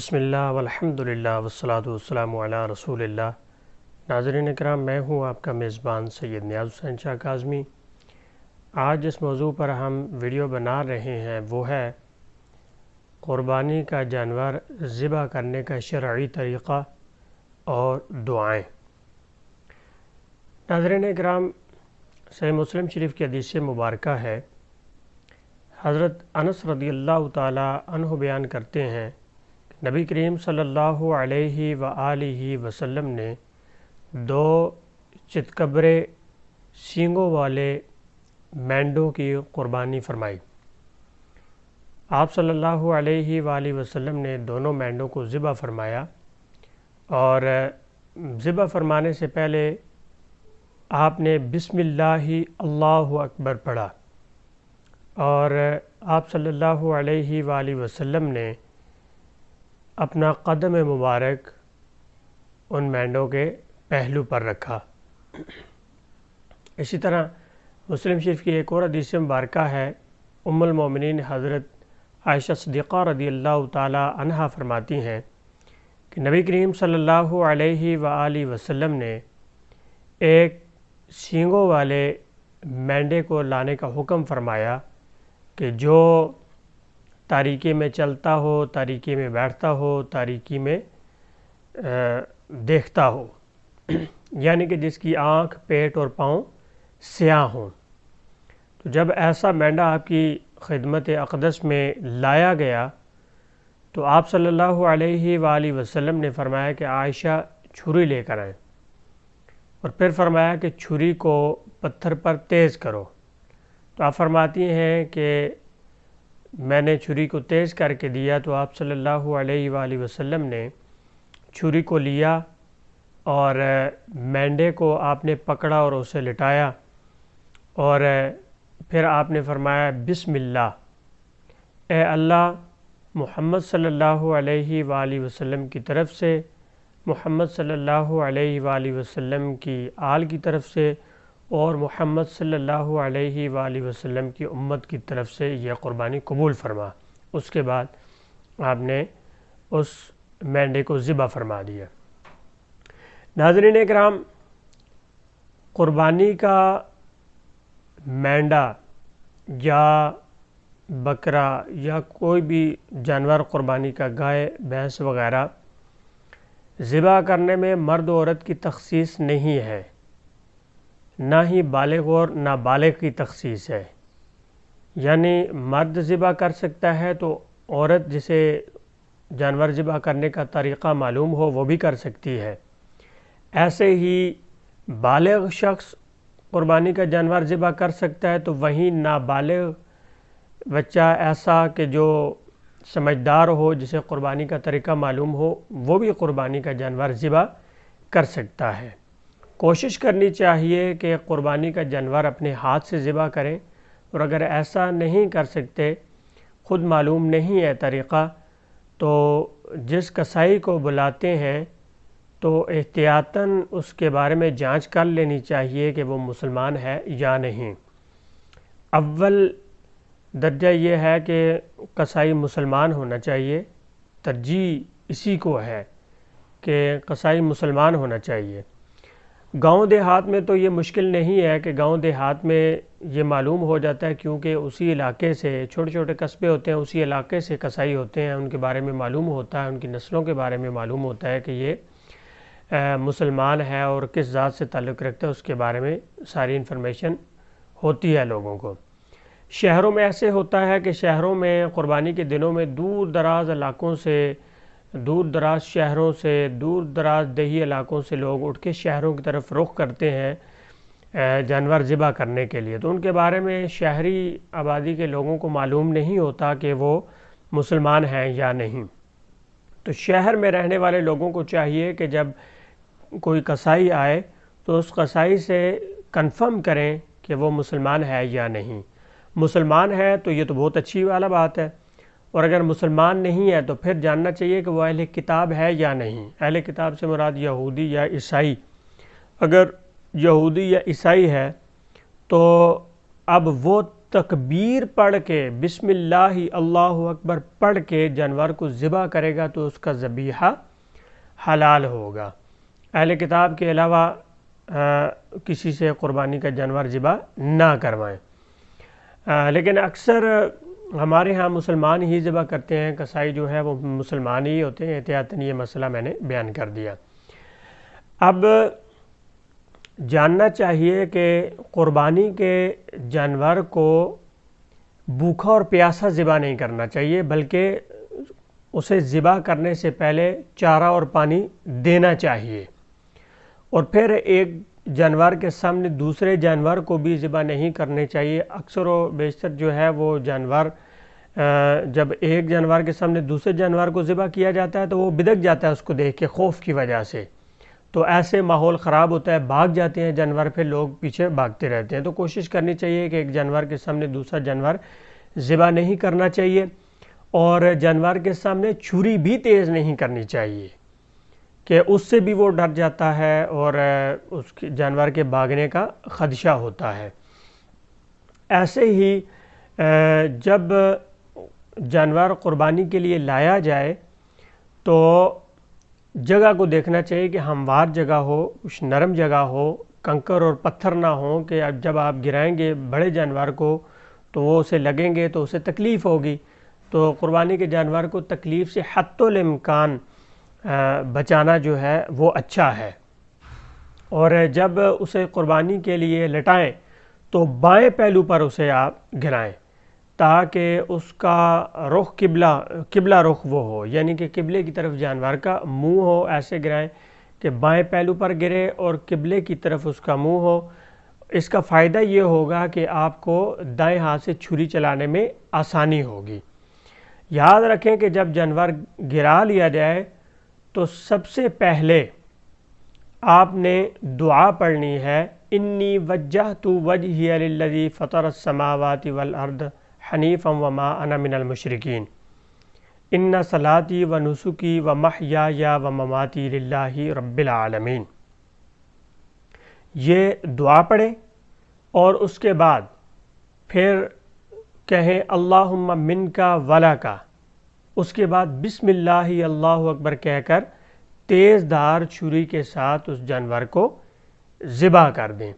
بسم اللہ والحمدللہ والصلاۃ والسلام علی رسول اللہ۔ ناظرین اکرام، میں ہوں آپ کا میزبان سید نیاز حسین شاہ کاظمی۔ آج جس موضوع پر ہم ویڈیو بنا رہے ہیں وہ ہے قربانی کا جانور ذبح کرنے کا شرعی طریقہ اور دعائیں۔ ناظرین اکرام، صحیح مسلم شریف کی حدیث مبارکہ ہے، حضرت انس رضی اللہ تعالی عنہ بیان کرتے ہیں، نبی کریم صلی اللہ علیہ وآلہ وسلم نے 2 چتکبرے سینگوں والے مینڈوں کی قربانی فرمائی۔ آپ صلی اللہ علیہ وآلہ وسلم نے دونوں مینڈوں کو ذبح فرمایا، اور ذبح فرمانے سے پہلے آپ نے بسم اللہ اللہ اکبر پڑھا، اور آپ صلی اللہ علیہ وآلہ وسلم نے اپنا قدم مبارک ان مینڈوں کے پہلو پر رکھا۔ اسی طرح مسلم شریف کی ایک اور حدیث مبارکہ ہے، ام المومنین حضرت عائشہ صدیقہ رضی اللہ تعالی عنہا فرماتی ہیں کہ نبی کریم صلی اللہ علیہ وآلہ وسلم نے ایک سینگوں والے مینڈے کو لانے کا حکم فرمایا کہ جو تاریکی میں چلتا ہو، تاریکی میں بیٹھتا ہو، تاریکی میں دیکھتا ہو، یعنی کہ جس کی آنکھ، پیٹ اور پاؤں سیاہ ہوں۔ تو جب ایسا مینڈا آپ کی خدمت اقدس میں لایا گیا تو آپ صلی اللہ علیہ وآلہ وسلم نے فرمایا کہ عائشہ چھری لے کر آئیں، اور پھر فرمایا کہ چھری کو پتھر پر تیز کرو۔ تو آپ فرماتی ہیں کہ میں نے چھری کو تیز کر کے دیا تو آپ صلی اللہ علیہ وآلہ وسلم نے چھری کو لیا اور مینڈے کو آپ نے پکڑا اور اسے لٹایا، اور پھر آپ نے فرمایا بسم اللہ، اے اللہ، محمد صلی اللہ علیہ وآلہ وسلم کی طرف سے، محمد صلی اللہ علیہ وآلہ وسلم کی آل کی طرف سے، اور محمد صلی اللہ علیہ وآلہ وسلم کی امت کی طرف سے یہ قربانی قبول فرما۔ اس کے بعد آپ نے اس مینڈے کو ذبح فرما دیا۔ ناظرین اکرام، قربانی کا مینڈا یا بکرا یا کوئی بھی جانور قربانی کا، گائے، بھینس وغیرہ، ذبح کرنے میں مرد و عورت کی تخصیص نہیں ہے، نہ ہی بالغ اور نابالغ کی تخصیص ہے۔ یعنی مرد ذبح کر سکتا ہے تو عورت جسے جانور ذبح کرنے کا طریقہ معلوم ہو وہ بھی کر سکتی ہے۔ ایسے ہی بالغ شخص قربانی کا جانور ذبح کر سکتا ہے، تو وہیں نابالغ بچہ ایسا کہ جو سمجھدار ہو، جسے قربانی کا طریقہ معلوم ہو، وہ بھی قربانی کا جانور ذبح کر سکتا ہے۔ کوشش کرنی چاہیے کہ قربانی کا جانور اپنے ہاتھ سے ذبح کریں، اور اگر ایسا نہیں کر سکتے، خود معلوم نہیں ہے طریقہ، تو جس کسائی کو بلاتے ہیں تو احتیاطاً اس کے بارے میں جانچ کر لینی چاہیے کہ وہ مسلمان ہے یا نہیں۔ اول درجہ یہ ہے کہ کسائی مسلمان ہونا چاہیے، ترجیح اسی کو ہے کہ کسائی مسلمان ہونا چاہیے۔ گاؤں دیہات میں تو یہ مشکل نہیں ہے کہ گاؤں دیہات میں یہ معلوم ہو جاتا ہے، کیونکہ اسی علاقے سے چھوٹے چھوٹے قصبے ہوتے ہیں، اسی علاقے سے کسائی ہوتے ہیں، ان کے بارے میں معلوم ہوتا ہے، ان کی نسلوں کے بارے میں معلوم ہوتا ہے کہ یہ مسلمان ہے اور کس ذات سے تعلق رکھتا ہے، اس کے بارے میں ساری انفارمیشن ہوتی ہے لوگوں کو۔ شہروں میں ایسے ہوتا ہے کہ شہروں میں قربانی کے دنوں میں دور دراز علاقوں سے، دور دراز شہروں سے، دور دراز دیہی علاقوں سے لوگ اٹھ کے شہروں کی طرف رخ کرتے ہیں جانور ذبح کرنے کے لیے، تو ان کے بارے میں شہری آبادی کے لوگوں کو معلوم نہیں ہوتا کہ وہ مسلمان ہیں یا نہیں۔ تو شہر میں رہنے والے لوگوں کو چاہیے کہ جب کوئی کسائی آئے تو اس کسائی سے کنفرم کریں کہ وہ مسلمان ہے یا نہیں۔ مسلمان ہے تو یہ تو بہت اچھی والا بات ہے، اور اگر مسلمان نہیں ہے تو پھر جاننا چاہیے کہ وہ اہل کتاب ہے یا نہیں۔ اہل کتاب سے مراد یہودی یا عیسائی۔ اگر یہودی یا عیسائی ہے تو اب وہ تکبیر پڑھ کے بسم اللہ اللہ اکبر پڑھ کے جانور کو ذبح کرے گا تو اس کا ذبیحہ حلال ہوگا۔ اہل کتاب کے علاوہ کسی سے قربانی کا جانور ذبح نہ کروائیں۔ لیکن اکثر ہمارے ہاں مسلمان ہی ذبح کرتے ہیں، قصائی جو ہے وہ مسلمان ہی ہوتے ہیں۔ احتیاطاً یہ مسئلہ میں نے بیان کر دیا۔ اب جاننا چاہیے کہ قربانی کے جانور کو بھوکا اور پیاسا ذبح نہیں کرنا چاہیے، بلکہ اسے ذبح کرنے سے پہلے چارہ اور پانی دینا چاہیے، اور پھر ایک جانور کے سامنے دوسرے جانور کو بھی ذبح نہیں کرنے چاہیے۔ اکثر و بیشتر جو ہے وہ جانور جب ایک جانور کے سامنے دوسرے جانور کو ذبح کیا جاتا ہے تو وہ بدک جاتا ہے اس کو دیکھ کے خوف کی وجہ سے، تو ایسے ماحول خراب ہوتا ہے، بھاگ جاتے ہیں جانور، پھر لوگ پیچھے بھاگتے رہتے ہیں۔ تو کوشش کرنی چاہیے کہ ایک جانور کے سامنے دوسرا جانور ذبح نہیں کرنا چاہیے، اور جانور کے سامنے چھری بھی تیز نہیں کرنی چاہیے کہ اس سے بھی وہ ڈر جاتا ہے اور اس جانور کے بھاگنے کا خدشہ ہوتا ہے۔ ایسے ہی جب جانور قربانی کے لیے لایا جائے تو جگہ کو دیکھنا چاہیے کہ ہموار جگہ ہو، کچھ نرم جگہ ہو، کنکر اور پتھر نہ ہوں کہ جب آپ گرائیں گے بڑے جانور کو تو وہ اسے لگیں گے تو اسے تکلیف ہوگی۔ تو قربانی کے جانور کو تکلیف سے حتی الامکان بچانا جو ہے وہ اچھا ہے۔ اور جب اسے قربانی کے لیے لٹائیں تو بائیں پہلو پر اسے آپ گرائیں تاکہ اس کا رخ قبلہ رخ وہ ہو، یعنی کہ قبلے کی طرف جانور کا منہ ہو۔ ایسے گرائیں کہ بائیں پہلو پر گرے اور قبلے کی طرف اس کا منہ ہو۔ اس کا فائدہ یہ ہوگا کہ آپ کو دائیں ہاتھ سے چھری چلانے میں آسانی ہوگی۔ یاد رکھیں کہ جب جانور گرا لیا جائے تو سب سے پہلے آپ نے دعا پڑھنی ہے، انی وجہت وجہی للذی فطر السماوات والارض حنیفا وما انا من المشرکین، ان صلاتی و نسکی و محیای و مماتی للہ رب العالمین۔ یہ دعا پڑھیں اور اس کے بعد پھر کہیں اللہم منکا ولکا، اس کے بعد بسم اللہ اللہ اکبر کہہ کر تیز دھار چھری کے ساتھ اس جانور کو ذبح کر دیں۔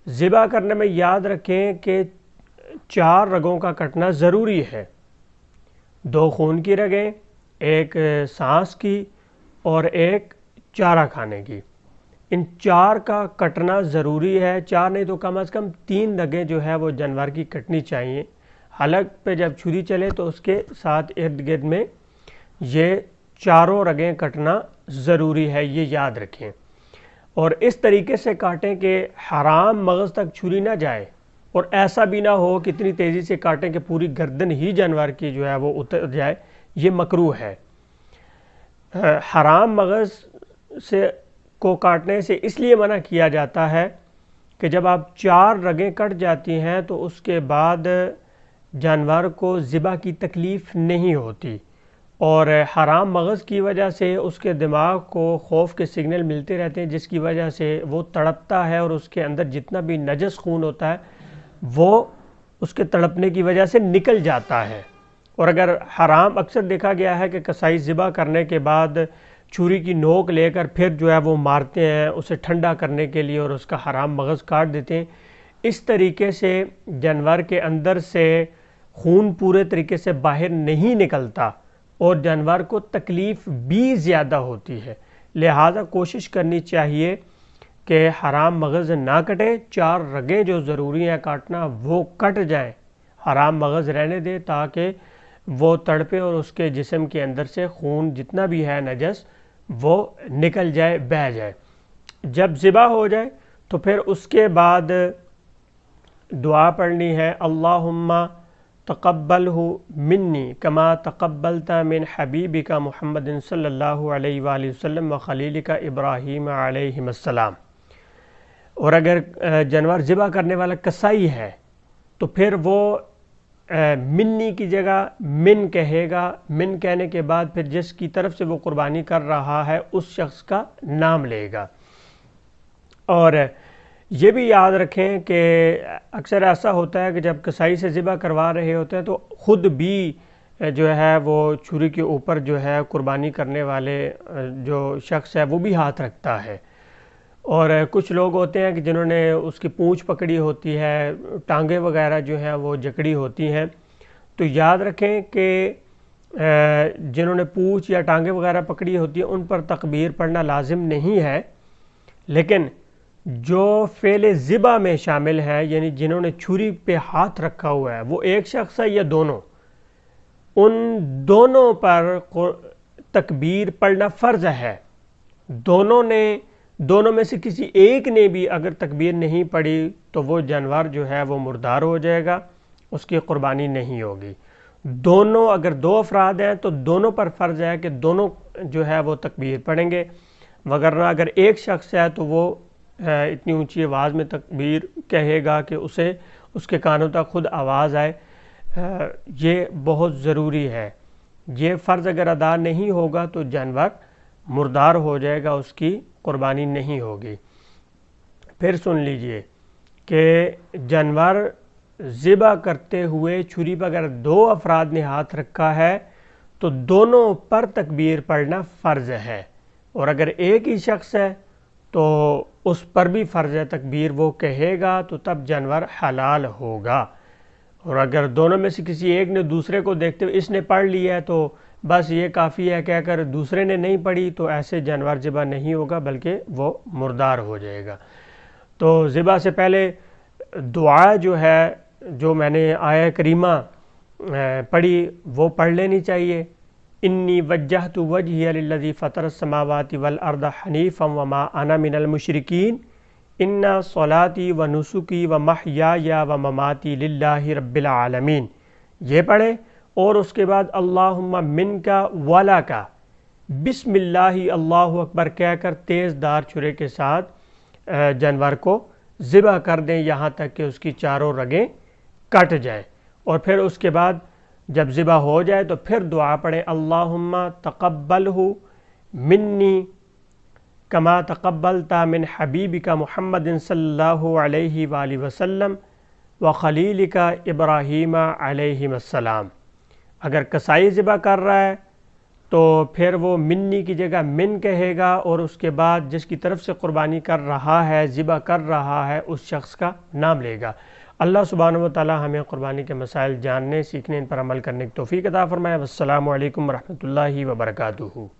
ذبح کرنے میں یاد رکھیں کہ 4 رگوں کا کٹنا ضروری ہے، 2 خون کی رگیں، 1 سانس کی اور 1 چارہ کھانے کی۔ ان 4 کا کٹنا ضروری ہے، 4 نہیں تو کم از کم 3 رگیں جو ہے وہ جانور کی کٹنی چاہیے۔ حلق پہ جب چھری چلے تو اس کے ساتھ ارد گرد میں یہ 4 رگیں کٹنا ضروری ہے، یہ یاد رکھیں۔ اور اس طریقے سے کاٹیں کہ حرام مغز تک چھری نہ جائے، اور ایسا بھی نہ ہو کہ اتنی تیزی سے کاٹیں کہ پوری گردن ہی جانور کی جو ہے وہ اتر جائے، یہ مکروہ ہے۔ حرام مغز کو کاٹنے سے اس لیے منع کیا جاتا ہے کہ جب آپ 4 رگیں کٹ جاتی ہیں تو اس کے بعد جانور کو ذبح کی تکلیف نہیں ہوتی، اور حرام مغز کی وجہ سے اس کے دماغ کو خوف کے سگنل ملتے رہتے ہیں، جس کی وجہ سے وہ تڑپتا ہے اور اس کے اندر جتنا بھی نجس خون ہوتا ہے وہ اس کے تڑپنے کی وجہ سے نکل جاتا ہے۔ اور اگر حرام اکثر دیکھا گیا ہے کہ قصائی ذبح کرنے کے بعد چھری کی نوک لے کر پھر جو ہے وہ مارتے ہیں اسے ٹھنڈا کرنے کے لیے اور اس کا حرام مغز کاٹ دیتے ہیں۔ اس طریقے سے جانور کے اندر سے خون پورے طریقے سے باہر نہیں نکلتا اور جانور کو تکلیف بھی زیادہ ہوتی ہے، لہذا کوشش کرنی چاہیے کہ حرام مغز نہ کٹے، 4 رگیں جو ضروری ہیں کاٹنا وہ کٹ جائیں، حرام مغز رہنے دے تاکہ وہ تڑپے اور اس کے جسم کے اندر سے خون جتنا بھی ہے نجس وہ نکل جائے، بہہ جائے۔ جب ذبح ہو جائے تو پھر اس کے بعد دعا پڑھنی ہے، اللہم تقبلہ منی کما تقبلت من حبیبک محمد صلی اللہ علیہ وآلہ وسلم و خلیلک ابراہیم علیہ السلام۔ اور اگر جانور ذبح کرنے والا قصائی ہے تو پھر وہ منی کی جگہ من کہے گا، من کہنے کے بعد پھر جس کی طرف سے وہ قربانی کر رہا ہے اس شخص کا نام لے گا۔ اور یہ بھی یاد رکھیں کہ اکثر ایسا ہوتا ہے کہ جب کسائی سے ذبح کروا رہے ہوتے ہیں تو خود بھی جو ہے وہ چھری کے اوپر جو ہے قربانی کرنے والے جو شخص ہے وہ بھی ہاتھ رکھتا ہے، اور کچھ لوگ ہوتے ہیں کہ جنہوں نے اس کی پونچھ پکڑی ہوتی ہے، ٹانگیں وغیرہ جو ہیں وہ جکڑی ہوتی ہیں، تو یاد رکھیں کہ جنہوں نے پونچھ یا ٹانگیں وغیرہ پکڑی ہوتی ہیں ان پر تکبیر پڑھنا لازم نہیں ہے، لیکن جو فعل ذبح میں شامل ہے، یعنی جنہوں نے چھری پہ ہاتھ رکھا ہوا ہے، وہ ایک شخص ہے یا دونوں، ان دونوں پر تکبیر پڑھنا فرض ہے۔ دونوں میں سے کسی ایک نے بھی اگر تکبیر نہیں پڑھی تو وہ جانور جو ہے وہ مردار ہو جائے گا، اس کی قربانی نہیں ہوگی۔ دونوں اگر دو افراد ہیں تو دونوں پر فرض ہے کہ دونوں جو ہے وہ تکبیر پڑھیں گے، وگرنہ اگر ایک شخص ہے تو وہ اتنی اونچی آواز میں تکبیر کہے گا کہ اس کے کانوں تک خود آواز آئے۔ یہ بہت ضروری ہے، یہ فرض اگر ادا نہیں ہوگا تو جانور مردار ہو جائے گا، اس کی قربانی نہیں ہوگی۔ پھر سن لیجئے کہ جانور ذبح کرتے ہوئے چھری پر اگر دو افراد نے ہاتھ رکھا ہے تو دونوں پر تکبیر پڑھنا فرض ہے، اور اگر ایک ہی شخص ہے تو اس پر بھی فرض ہے تکبیر، وہ کہے گا تو تب جانور حلال ہوگا۔ اور اگر دونوں میں سے کسی ایک نے دوسرے کو دیکھتے ہوئے اس نے پڑھ لیا ہے تو بس یہ کافی ہے کہہ کر دوسرے نے نہیں پڑھی تو ایسے جانور ذبح نہیں ہوگا بلکہ وہ مردار ہو جائے گا۔ تو ذبح سے پہلے دعا جو ہے، جو میں نے آیہ کریمہ پڑھی وہ پڑھ لینی چاہیے۔ انی وجہت وجہی للذی فطر السماوات والارض حنیفا وما انا من المشرکین ان صلاتی و نسکی و محیای و مماتی للہ رب العالمین، یہ پڑھیں، اور اس کے بعد اللہم منکا ولکا بسم اللہ اللہ اکبر کہہ کر تیز دار چھرے کے ساتھ جانور کو ذبح کر دیں یہاں تک کہ اس کی چاروں رگیں کٹ جائیں، اور پھر اس کے بعد جب ذبح ہو جائے تو پھر دعا پڑھیں اللہم تقبلہ منی کما تقبلت من حبیبک محمد صلی اللہ علیہ وآلہ وسلم و خلیلک ابراہیم علیہ السلام۔ اگر کسائی ذبح کر رہا ہے تو پھر وہ منی کی جگہ من کہے گا، اور اس کے بعد جس کی طرف سے قربانی کر رہا ہے، ذبح کر رہا ہے، اس شخص کا نام لے گا۔ اللہ سبحانہ و تعالی ہمیں قربانی کے مسائل جاننے، سیکھنے، ان پر عمل کرنے کی توفیق عطا فرمائے۔ والسلام علیکم ورحمۃ اللہ وبرکاتہ۔